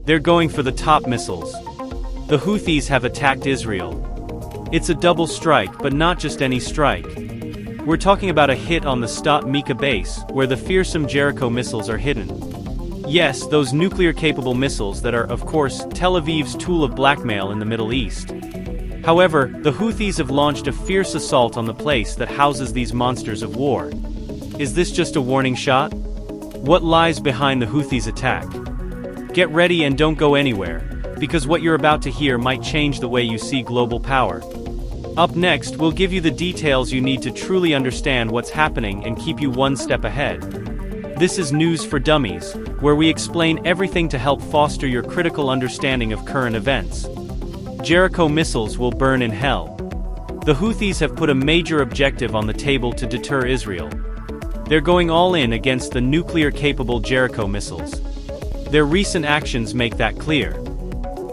They're going for the top missiles. The Houthis have attacked Israel. It's a double strike, but not just any strike. We're talking about a hit on the Stat Mika base, where the fearsome Jericho missiles are hidden. Yes, those nuclear-capable missiles that are, of course, Tel Aviv's tool of blackmail in the Middle East. However, the Houthis have launched a fierce assault on the place that houses these monsters of war. Is this just a warning shot? What lies behind the Houthis' attack? Get ready and don't go anywhere, because what you're about to hear might change the way you see global power. Up next, we'll give you the details you need to truly understand what's happening and keep you one step ahead. This is News for Dummies, where we explain everything to help foster your critical understanding of current events. Jericho missiles will burn in hell. The Houthis have put a major objective on the table to deter Israel. They're going all in against the nuclear-capable Jericho missiles. Their recent actions make that clear.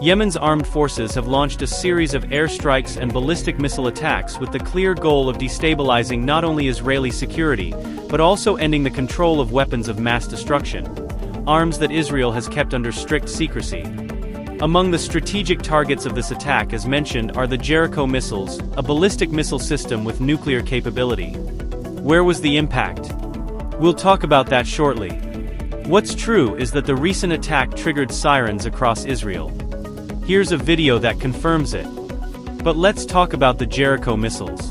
Yemen's armed forces have launched a series of airstrikes and ballistic missile attacks with the clear goal of destabilizing not only Israeli security, but also ending the control of weapons of mass destruction, arms that Israel has kept under strict secrecy. Among the strategic targets of this attack, as mentioned, are the Jericho missiles, a ballistic missile system with nuclear capability. Where was the impact? We'll talk about that shortly. What's true is that the recent attack triggered sirens across Israel. Here's a video that confirms it. But let's talk about the Jericho missiles.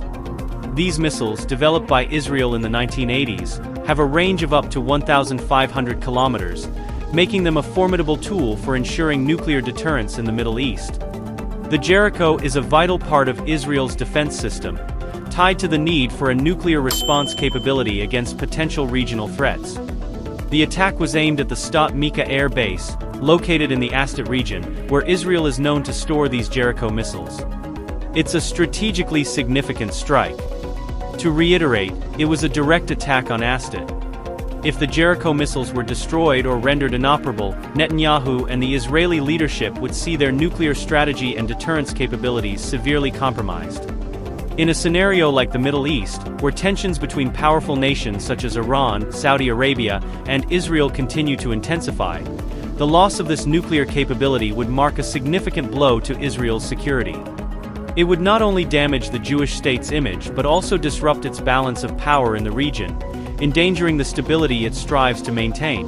These missiles, developed by Israel in the 1980s, have a range of up to 1,500 kilometers, making them a formidable tool for ensuring nuclear deterrence in the Middle East. The Jericho is a vital part of Israel's defense system, tied to the need for a nuclear response capability against potential regional threats. The attack was aimed at the Stat Mika air base, located in the Astat region, where Israel is known to store these Jericho missiles. It's a strategically significant strike. To reiterate, it was a direct attack on Astat. If the Jericho missiles were destroyed or rendered inoperable, Netanyahu and the Israeli leadership would see their nuclear strategy and deterrence capabilities severely compromised. In a scenario like the Middle East, where tensions between powerful nations such as Iran, Saudi Arabia, and Israel continue to intensify, the loss of this nuclear capability would mark a significant blow to Israel's security. It would not only damage the Jewish state's image but also disrupt its balance of power in the region, endangering the stability it strives to maintain.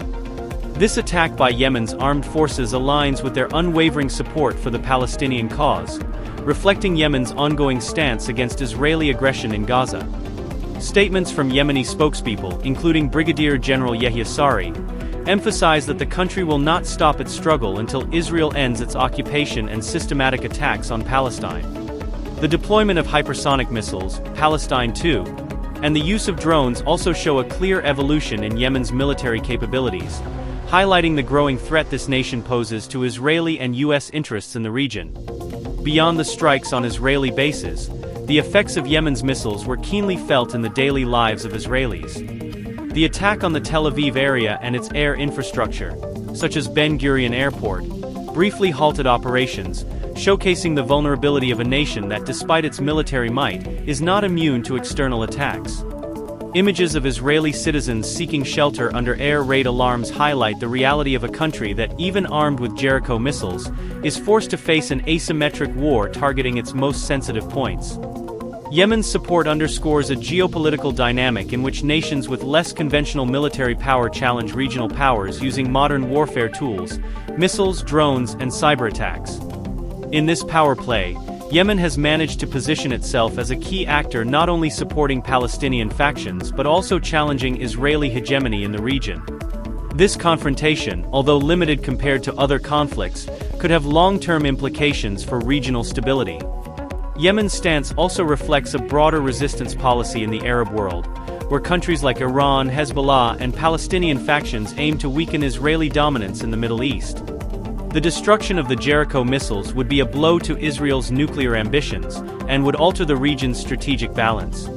This attack by Yemen's armed forces aligns with their unwavering support for the Palestinian cause, reflecting Yemen's ongoing stance against Israeli aggression in Gaza. Statements from Yemeni spokespeople, including Brigadier General Yehya Sari, emphasize that the country will not stop its struggle until Israel ends its occupation and systematic attacks on Palestine. The deployment of hypersonic missiles, Palestine 2, and the use of drones also show a clear evolution in Yemen's military capabilities, highlighting the growing threat this nation poses to Israeli and U.S. interests in the region. Beyond the strikes on Israeli bases, the effects of Yemen's missiles were keenly felt in the daily lives of Israelis. The attack on the Tel Aviv area and its air infrastructure, such as Ben Gurion Airport, briefly halted operations, showcasing the vulnerability of a nation that, despite its military might, is not immune to external attacks. Images of Israeli citizens seeking shelter under air raid alarms highlight the reality of a country that, even armed with Jericho missiles, is forced to face an asymmetric war targeting its most sensitive points. Yemen's support underscores a geopolitical dynamic in which nations with less conventional military power challenge regional powers using modern warfare tools, missiles, drones, and cyber attacks. In this power play, Yemen has managed to position itself as a key actor, not only supporting Palestinian factions but also challenging Israeli hegemony in the region. This confrontation, although limited compared to other conflicts, could have long-term implications for regional stability. Yemen's stance also reflects a broader resistance policy in the Arab world, where countries like Iran, Hezbollah, and Palestinian factions aim to weaken Israeli dominance in the Middle East. The destruction of the Jericho missiles would be a blow to Israel's nuclear ambitions, and would alter the region's strategic balance.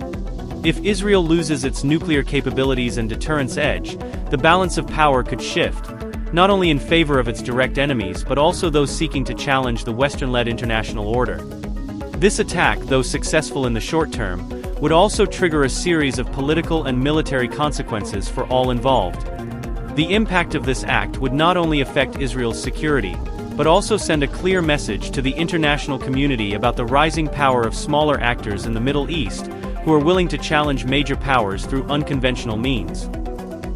If Israel loses its nuclear capabilities and deterrence edge, the balance of power could shift, not only in favor of its direct enemies but also those seeking to challenge the Western-led international order. This attack, though successful in the short term, would also trigger a series of political and military consequences for all involved. The impact of this act would not only affect Israel's security, but also send a clear message to the international community about the rising power of smaller actors in the Middle East, who are willing to challenge major powers through unconventional means.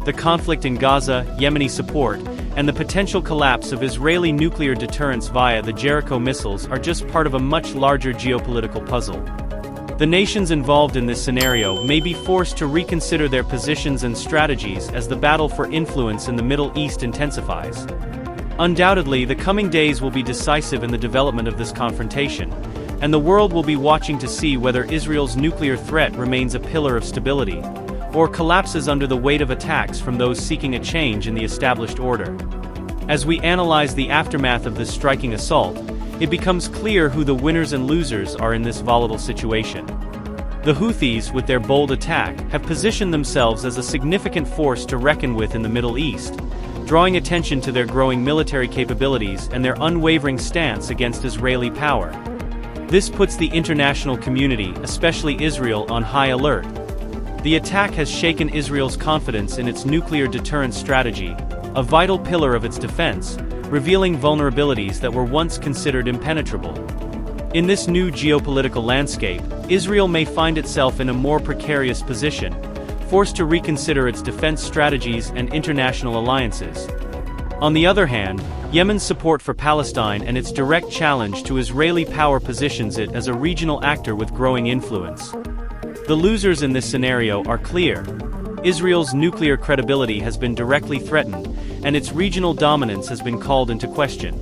The conflict in Gaza, Yemeni support, and the potential collapse of Israeli nuclear deterrence via the Jericho missiles are just part of a much larger geopolitical puzzle. The nations involved in this scenario may be forced to reconsider their positions and strategies as the battle for influence in the Middle East intensifies. Undoubtedly, the coming days will be decisive in the development of this confrontation, and the world will be watching to see whether Israel's nuclear threat remains a pillar of stability, or collapses under the weight of attacks from those seeking a change in the established order. As we analyze the aftermath of this striking assault, it becomes clear who the winners and losers are in this volatile situation. The Houthis, with their bold attack, have positioned themselves as a significant force to reckon with in the Middle East, drawing attention to their growing military capabilities and their unwavering stance against Israeli power. This puts the international community, especially Israel, on high alert. The attack has shaken Israel's confidence in its nuclear deterrence strategy, a vital pillar of its defense, revealing vulnerabilities that were once considered impenetrable. In this new geopolitical landscape, Israel may find itself in a more precarious position, forced to reconsider its defense strategies and international alliances. On the other hand, Yemen's support for Palestine and its direct challenge to Israeli power positions it as a regional actor with growing influence. The losers in this scenario are clear. Israel's nuclear credibility has been directly threatened, and its regional dominance has been called into question.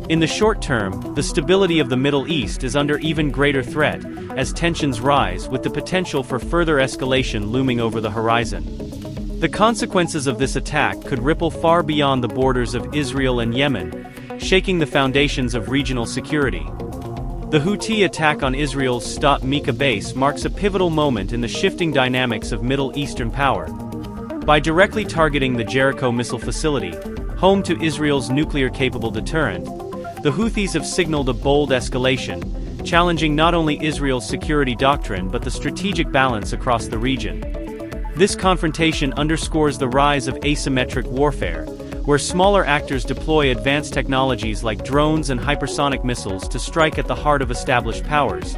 In the short term, the stability of the Middle East is under even greater threat, as tensions rise, with the potential for further escalation looming over the horizon. The consequences of this attack could ripple far beyond the borders of Israel and Yemen, shaking the foundations of regional security. The Houthi attack on Israel's Sdot Mika base marks a pivotal moment in the shifting dynamics of Middle Eastern power. By directly targeting the Jericho missile facility, home to Israel's nuclear-capable deterrent, the Houthis have signaled a bold escalation, challenging not only Israel's security doctrine but the strategic balance across the region. This confrontation underscores the rise of asymmetric warfare, where smaller actors deploy advanced technologies like drones and hypersonic missiles to strike at the heart of established powers.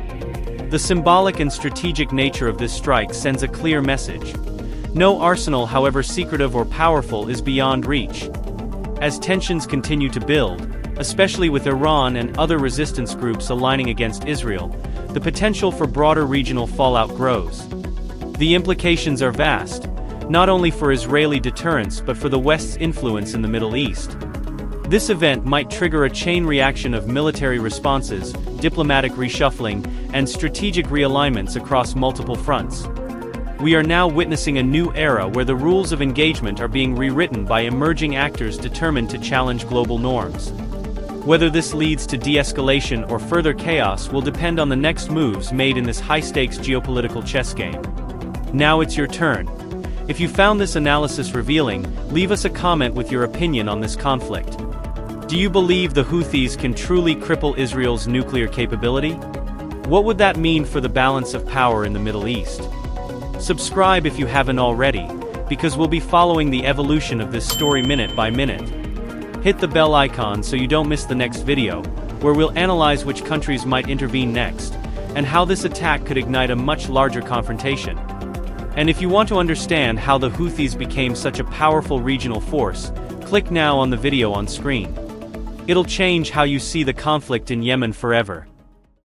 The symbolic and strategic nature of this strike sends a clear message. No arsenal, however secretive or powerful, is beyond reach. As tensions continue to build, especially with Iran and other resistance groups aligning against Israel, the potential for broader regional fallout grows. The implications are vast, not only for Israeli deterrence but for the West's influence in the Middle East. This event might trigger a chain reaction of military responses, diplomatic reshuffling, and strategic realignments across multiple fronts. We are now witnessing a new era where the rules of engagement are being rewritten by emerging actors determined to challenge global norms. Whether this leads to de-escalation or further chaos will depend on the next moves made in this high-stakes geopolitical chess game. Now it's your turn. If you found this analysis revealing, leave us a comment with your opinion on this conflict. Do you believe the Houthis can truly cripple Israel's nuclear capability? What would that mean for the balance of power in the Middle East? Subscribe if you haven't already, because we'll be following the evolution of this story minute by minute. Hit the bell icon so you don't miss the next video, where we'll analyze which countries might intervene next, and how this attack could ignite a much larger confrontation. And if you want to understand how the Houthis became such a powerful regional force, click now on the video on screen. It'll change how you see the conflict in Yemen forever.